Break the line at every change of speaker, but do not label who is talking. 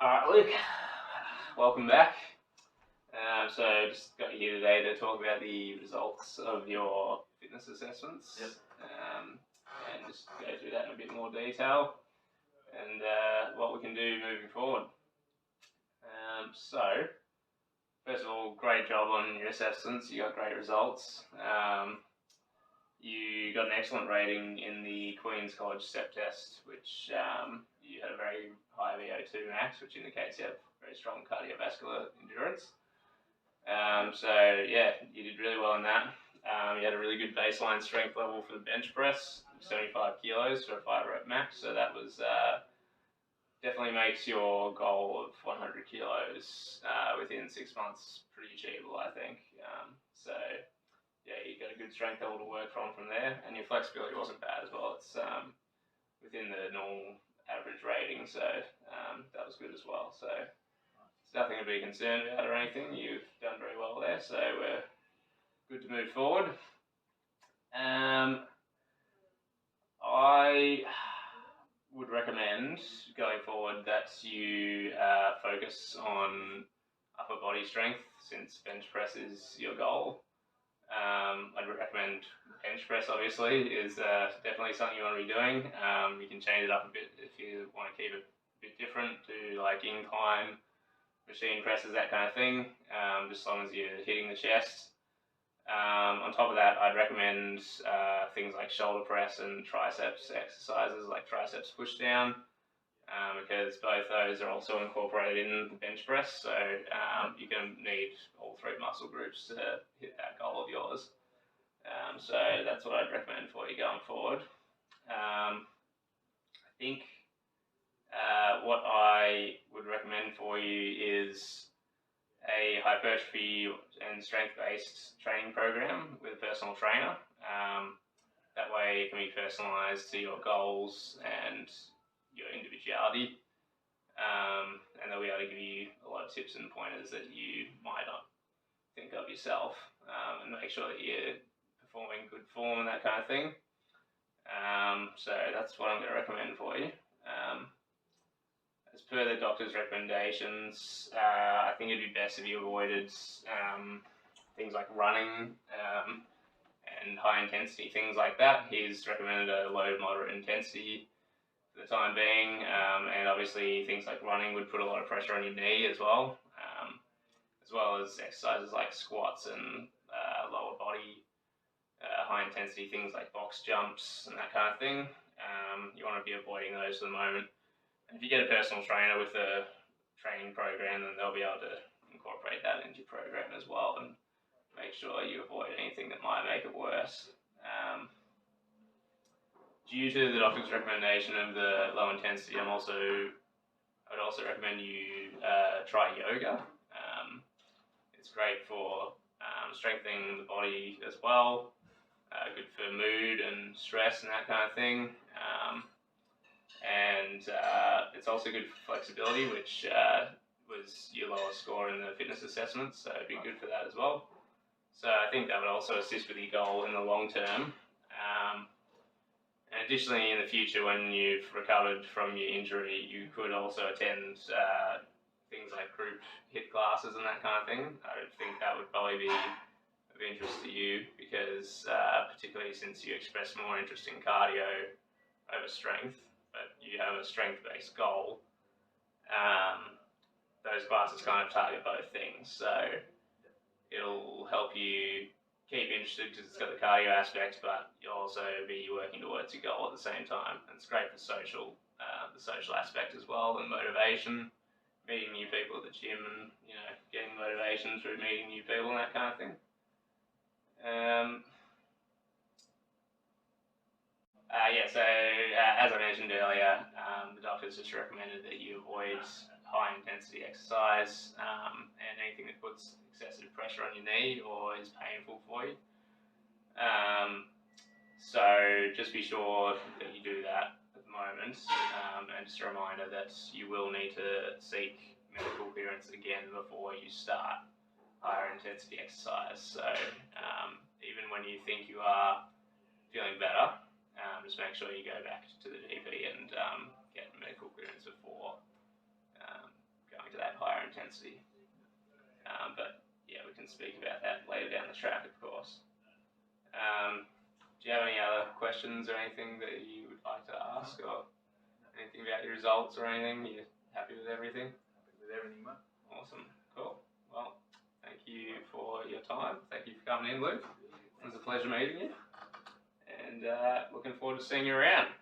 Alright, Luke, welcome back. So just got you here today to talk about the results of your fitness assessments.
Yep.
And just go through that in a bit more detail and what we can do moving forward. So, first of all, great job on your assessments. You got great results. You got an excellent rating in the Queen's College STEP test, which you had a very high VO2 max, which indicates you have very strong cardiovascular endurance. So yeah, you did really well in that. You had a really good baseline strength level for the bench press, 75 kilos for a 5 rep max. So that was definitely makes your goal of 100 kilos within 6 months pretty achievable, I think. So yeah, you got a good strength level to work from there, and your flexibility wasn't bad as well. It's within the normal average rating, so that was good as well. So it's nothing to be concerned about or anything. You've done very well there, so we're good to move forward. I would recommend going forward that you focus on upper body strength, since bench press is your goal. I'd recommend bench press, obviously, is definitely something you want to be doing. You can change it up a bit if you want to keep it a bit different, do like incline machine presses, that kind of thing, just as long as you're hitting the chest. On top of that, I'd recommend things like shoulder press and triceps exercises, like triceps push down, because both those are also incorporated in the bench press, so you're going to need all 3 muscle groups to hit that goal of yours. So that's what I'd recommend for you going forward. I think what I would recommend for you is a hypertrophy and strength-based training program with a personal trainer. That way it can be personalised to your goals and your individuality, and they'll be able to give you a lot of tips and pointers that you might not think of yourself, and make sure that you're performing good form and that kind of thing. So that's what I'm going to recommend for you. As per the doctor's recommendations, I think it'd be best if you avoided things like running and high intensity, things like that. He's recommended a low to moderate intensity for the time being, and obviously things like running would put a lot of pressure on your knee as well as exercises like squats and lower body high intensity things like box jumps and that kind of thing. You want to be avoiding those for the moment. And if you get a personal trainer with a training program, then they'll be able to incorporate that into your program as well and make sure you avoid anything that might make it worse. Due to the doctor's recommendation of the low intensity, I would also recommend you try yoga. It's great for strengthening the body as well, good for mood and stress and that kind of thing. And it's also good for flexibility, which was your lowest score in the fitness assessment, so it'd be good for that as well. So I think that would also assist with your goal in the long term. And additionally, in the future, when you've recovered from your injury, you could also attend things like group HIIT classes and that kind of thing. I would think that would probably be of interest to you, because particularly since you express more interest in cardio over strength, but you have a strength-based goal, those classes kind of target both things. So it'll help you keep interested because it's got the cardio aspect, but you'll also be working towards your goal at the same time. And it's great for the social aspect as well, and motivation, meeting new people at the gym, and getting motivation through meeting new people and that kind of thing. As I mentioned earlier, the doctors just recommended that you avoid high intensity exercise and anything that puts excessive pressure on your knee or is painful for you. So just be sure that you do that at the moment, and just a reminder that you will need to seek medical clearance again before you start higher intensity exercise. So even when you think you are feeling better, just make sure you go back to the GP and get medical clearance before fancy. But yeah, we can speak about that later down the track, of course. Do you have any other questions or anything that you would like to ask, or anything about your results or anything? You're happy with everything?
Happy with everything, mate.
Awesome. Cool. Well, thank you for your time. Thank you for coming in, Luke. It was a pleasure meeting you. And looking forward to seeing you around.